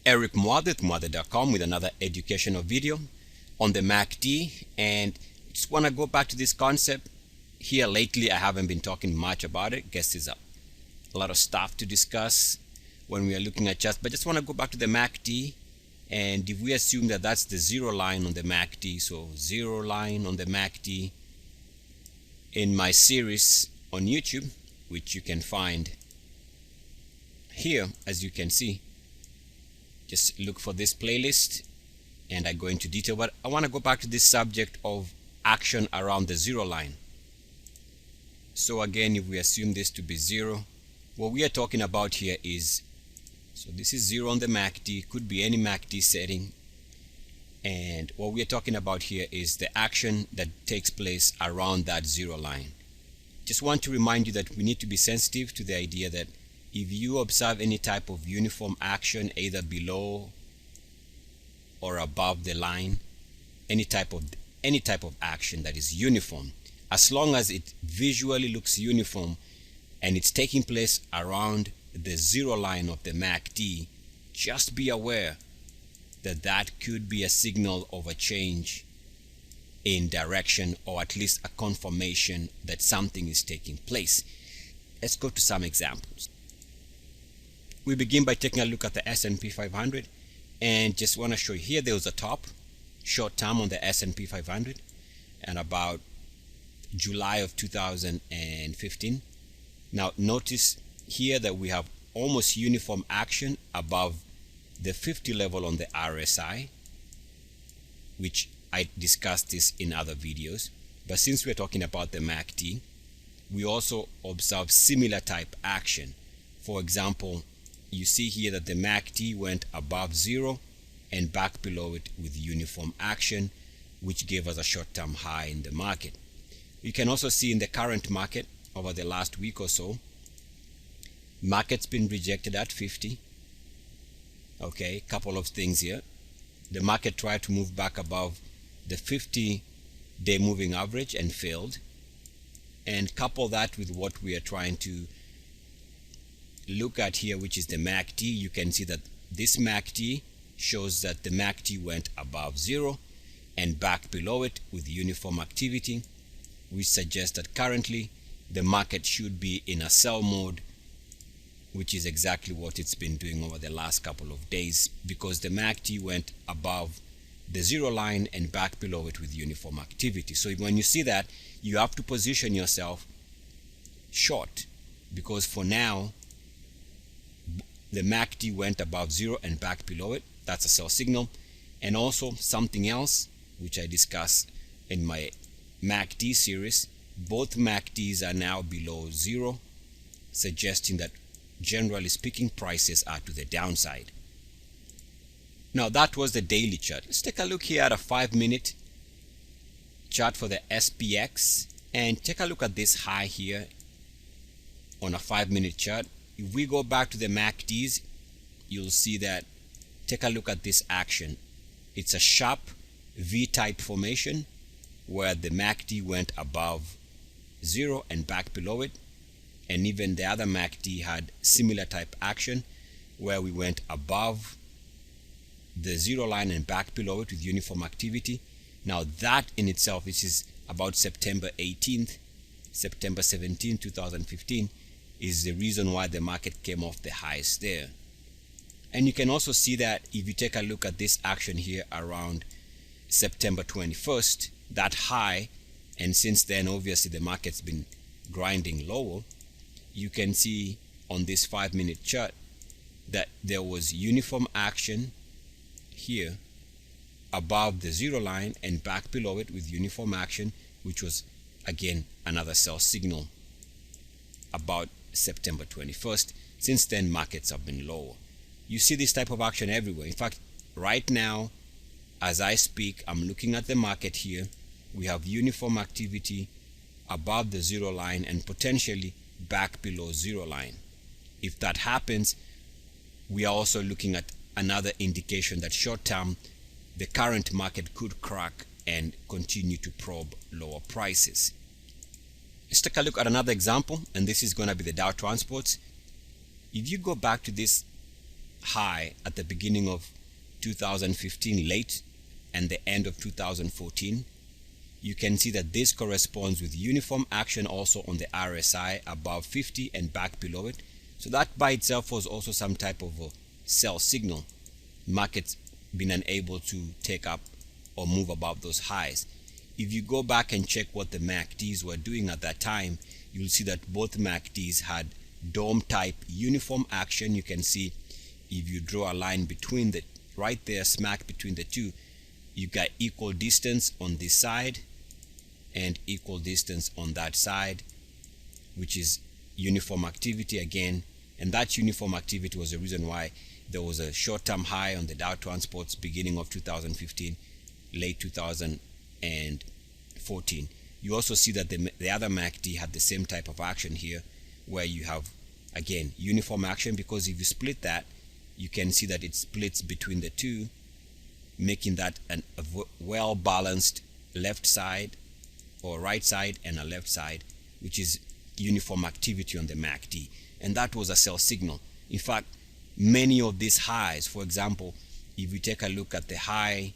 Eric Mwathe, with another educational video on the MACD, and just want to go back to this concept here. Lately I haven't been talking much about it. Guess there's a lot of stuff to discuss when we are looking at charts, but just want to go back to the MACD. And if we assume that that's the zero line on the MACD, so zero line on the MACD, in my series on YouTube, which you can find here, as you can see, just look for this playlist and I go into detail. But I want to go back to this subject of action around the zero line. So again, if we assume this to be zero, what we are talking about here is, so this is zero on the MACD, could be any MACD setting, and what we are talking about here is the action that takes place around that zero line. Just want to remind you that we need to be sensitive to the idea that if you observe any type of uniform action either below or above the line, any type of action that is uniform, as long as it visually looks uniform and it's taking place around the zero line of the MACD, just be aware that that could be a signal of a change in direction, or at least a confirmation that something is taking place. Let's go to some examples. We begin by taking a look at the S&P 500, and just want to show you here there was a top short term on the S&P 500 and about July of 2015. Now notice here that we have almost uniform action above the 50 level on the RSI, which I discussed this in other videos. But since we're talking about the MACD, we also observe similar type action. For example, you see here that the MACD went above zero and back below it with uniform action, which gave us a short-term high in the market. You can also see in the current market over the last week or so, market's been rejected at 50. Okay, couple of things here. The market tried to move back above the 50-day moving average and failed. And couple that with what we are trying to look at here, which is the MACD. You can see that this MACD shows that the MACD went above zero and back below it with uniform activity, which suggests that currently the market should be in a sell mode, which is exactly what it's been doing over the last couple of days, because the MACD went above the zero line and back below it with uniform activity. So when you see that, you have to position yourself short, because for now the MACD went above zero and back below it. That's a sell signal. And also something else which I discussed in my MACD series, both MACDs are now below zero, suggesting that generally speaking prices are to the downside. Now that was the daily chart. Let's take a look here at a 5-minute chart for the SPX and take a look at this high here on a 5-minute chart. If we go back to the MACDs, you'll see that, take a look at this action. It's a sharp V-type formation where the MACD went above zero and back below it, and even the other MACD had similar type action where we went above the zero line and back below it with uniform activity. Now that in itself, this is about September 18th, September 17, 2015, is the reason why the market came off the highs there. And you can also see that if you take a look at this action here around September 21st, that high, and since then obviously the market's been grinding lower, you can see on this 5-minute chart that there was uniform action here above the zero line and back below it with uniform action, which was again another sell signal about September 21st. Since then markets have been lower. You see this type of action everywhere. In fact, right now as I speak, I'm looking at the market here. We have uniform activity above the zero line and potentially back below zero line. If that happens, we are also looking at another indication that short term the current market could crack and continue to probe lower prices. Let's take a look at another example, and this is going to be the Dow Transports. If you go back to this high at the beginning of 2015 late and the end of 2014, you can see that this corresponds with uniform action also on the RSI above 50 and back below it. So that by itself was also some type of a sell signal. Markets been unable to take up or move above those highs. If you go back and check what the MACDs were doing at that time, you'll see that both MACDs had dome type uniform action. You can see if you draw a line between the right there, smack between the two, you got equal distance on this side and equal distance on that side, which is uniform activity again. And that uniform activity was the reason why there was a short-term high on the Dow Transports beginning of 2015, late 2014. You also see that the other MACD had the same type of action here, where you have again uniform action, because if you split that, you can see that it splits between the two, making that a well balanced left side or right side and a left side, which is uniform activity on the MACD. And that was a sell signal. In fact, many of these highs, for example, if you take a look at the high,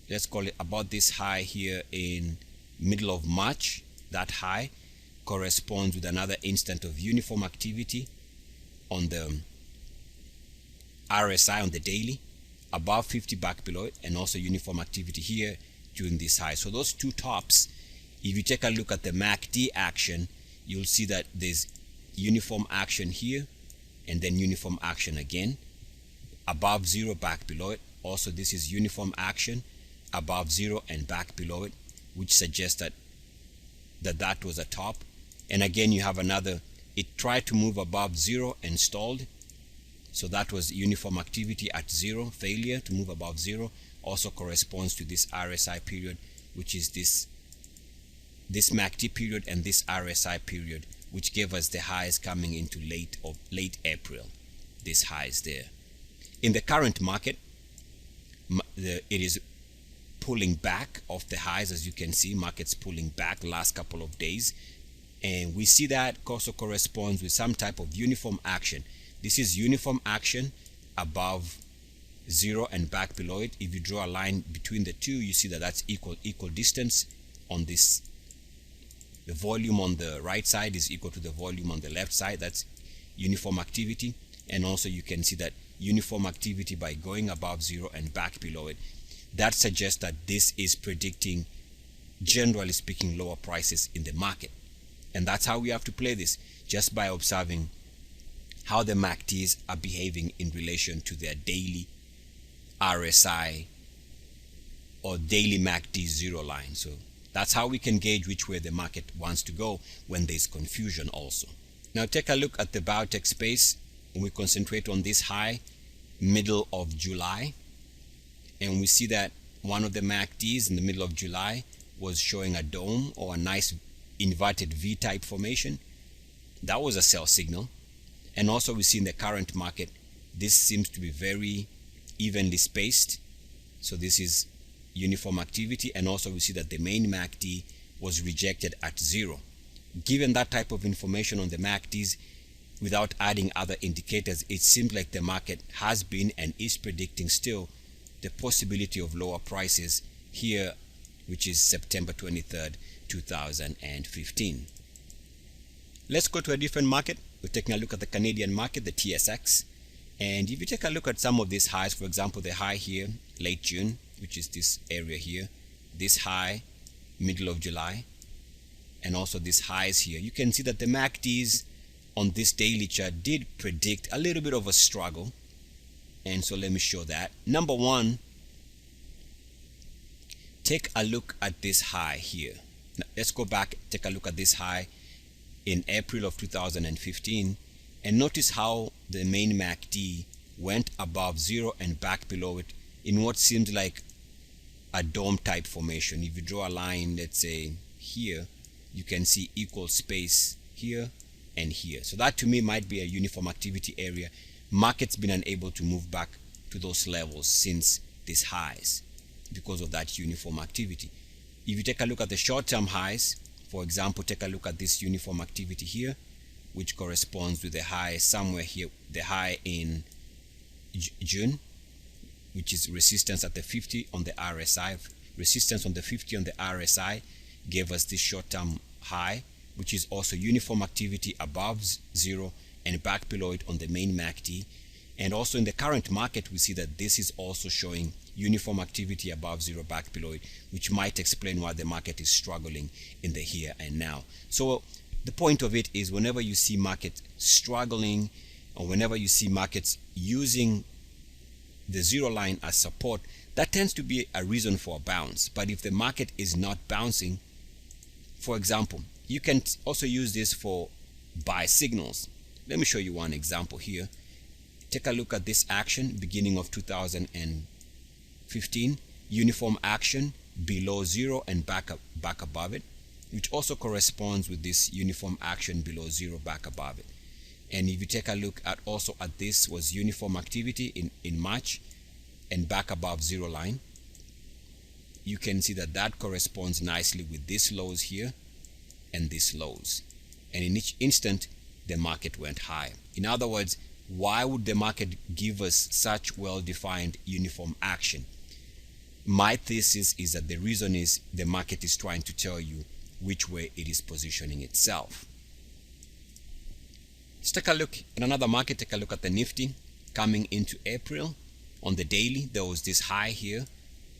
let's call it about this high here in middle of March, that high corresponds with another instant of uniform activity on the RSI on the daily above 50 back below it, and also uniform activity here during this high. So those two tops, if you take a look at the MACD action, you'll see that there's uniform action here and then uniform action again above zero, back below it. Also this is uniform action above zero and back below it, which suggests that was a top. And again you have another, it tried to move above zero and stalled, so that was uniform activity at zero. Failure to move above zero also corresponds to this RSI period, which is this MACD period and this RSI period, which gave us the highs coming into late April. These highs there. In the current market, it is pulling back off the highs. As you can see, markets pulling back last couple of days, and we see that also corresponds with some type of uniform action. This is uniform action above zero and back below it. If you draw a line between the two, you see that that's equal distance on this. The volume on the right side is equal to the volume on the left side. That's uniform activity. And also you can see that uniform activity by going above zero and back below it. That suggests that this is predicting, generally speaking, lower prices in the market. And that's how we have to play this, just by observing how the MACDs are behaving in relation to their daily RSI or daily MACD zero line. So that's how we can gauge which way the market wants to go when there's confusion also. Now take a look at the biotech space. We concentrate on this high, middle of July. And we see that one of the MACDs in the middle of July was showing a dome or a nice inverted V-type formation. That was a sell signal. And also we see in the current market, this seems to be very evenly spaced. So this is uniform activity, and also we see that the main MACD was rejected at zero. Given that type of information on the MACDs, without adding other indicators, it seems like the market has been and is predicting still the possibility of lower prices here, which is September 23rd, 2015. Let's go to a different market. We're taking a look at the Canadian market, the TSX. And if you take a look at some of these highs, for example, the high here, late June, which is this area here, this high, middle of July, and also these highs here, you can see that the MACDs on this daily chart did predict a little bit of a struggle. And so let me show that. Number one, take a look at this high here. Now, let's go back, take a look at this high in April of 2015, and notice how the main MACD went above zero and back below it in what seems like a dome type formation. If you draw a line, let's say here, you can see equal space here and here. So that to me might be a uniform activity area. Market's been unable to move back to those levels since these highs because of that uniform activity. If you take a look at the short-term highs, for example, take a look at this uniform activity here, which corresponds with the high somewhere here, the high in June, which is resistance at the 50 on the RSI. Resistance on the 50 on the RSI gave us this short-term high, which is also uniform activity above zero and back below it on the main MACD. And also in the current market, we see that this is also showing uniform activity above zero, back below it, which might explain why the market is struggling in the here and now. So the point of it is, whenever you see market struggling, or whenever you see markets using the zero line as support, that tends to be a reason for a bounce. But if the market is not bouncing, for example, you can also use this for buy signals. Let me show you one example here. Take a look at this action beginning of 2015, uniform action below zero and back above it, which also corresponds with this uniform action below zero, back above it. And if you take a look at also at this was uniform activity in March and back above zero line, you can see that that corresponds nicely with these lows here and these lows. And in each instant, the market went higher. In other words, why would the market give us such well-defined uniform action? My thesis is that the reason is the market is trying to tell you which way it is positioning itself. Let's take a look at another market. Take a look at the Nifty coming into April. On the daily, there was this high here,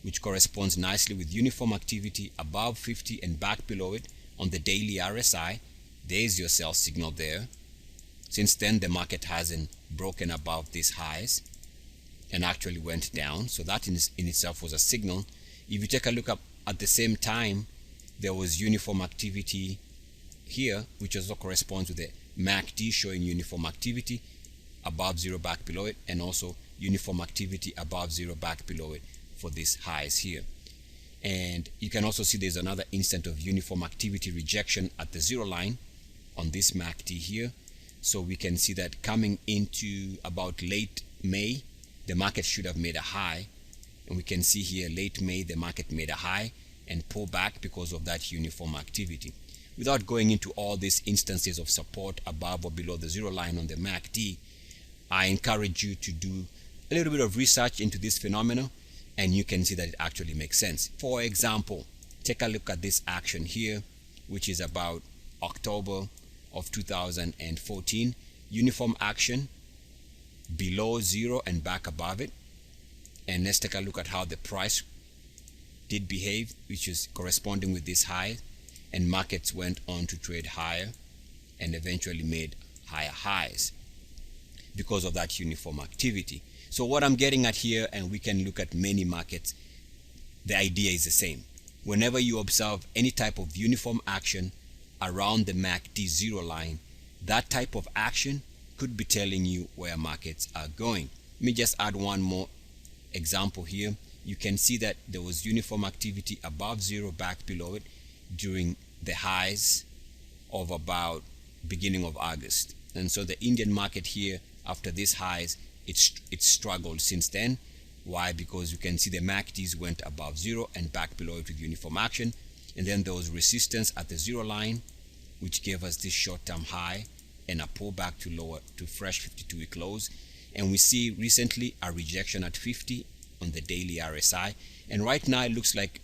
which corresponds nicely with uniform activity above 50 and back below it on the daily RSI. There's your sell signal there. Since then, the market hasn't broken above these highs and actually went down. So that in itself was a signal. If you take a look up at the same time, there was uniform activity here, which also corresponds with the MACD showing uniform activity above zero, back below it, and also uniform activity above zero, back below it for these highs here. And you can also see there's another instant of uniform activity rejection at the zero line on this MACD here. So we can see that coming into about late May, the market should have made a high. And we can see here late May, the market made a high and pull back because of that uniform activity. Without going into all these instances of support above or below the zero line on the MACD, I encourage you to do a little bit of research into this phenomenon, and you can see that it actually makes sense. For example, take a look at this action here, which is about October of 2014, uniform action below zero and back above it. And let's take a look at how the price did behave, which is corresponding with this high, and markets went on to trade higher and eventually made higher highs because of that uniform activity. So what I'm getting at here, and we can look at many markets, the idea is the same. Whenever you observe any type of uniform action around the MACD zero line, that type of action could be telling you where markets are going. Let me just add one more example here. You can see that there was uniform activity above zero, back below it during the highs of about beginning of August. And so the Indian market here, after these highs, it's struggled since then. Why? Because you can see the MACDs went above zero and back below it with uniform action, and then there was resistance at the zero line, which gave us this short-term high and a pullback to lower to fresh 52-week lows. And we see recently a rejection at 50 on the daily RSI, and right now it looks like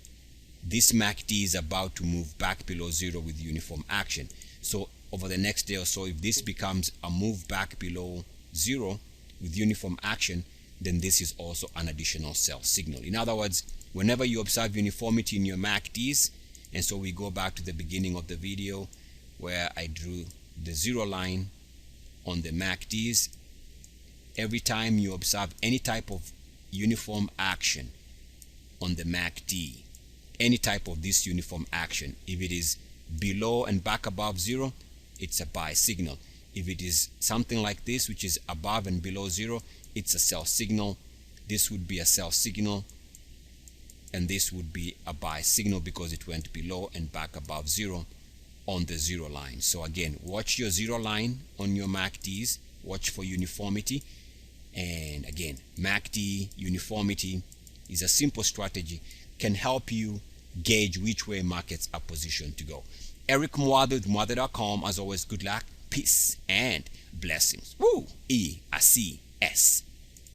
this MACD is about to move back below zero with uniform action. So over the next day or so, if this becomes a move back below zero with uniform action, then this is also an additional sell signal. In other words, whenever you observe uniformity in your MACDs, and so we go back to the beginning of the video where I drew the zero line on the MACDs, every time you observe any type of uniform action on the MACD, any type of this uniform action, if it is below and back above zero, it's a buy signal. If it is something like this, which is above and below zero, it's a sell signal. This would be a sell signal, and this would be a buy signal because it went below and back above zero on the zero line. So again, watch your zero line on your MACDs, watch for uniformity. And again, MACD uniformity is a simple strategy, can help you gauge which way markets are positioned to go. Eric Mwathe with Mwathe.com. As always, good luck, peace, and blessings. Woo! E-A-C-S.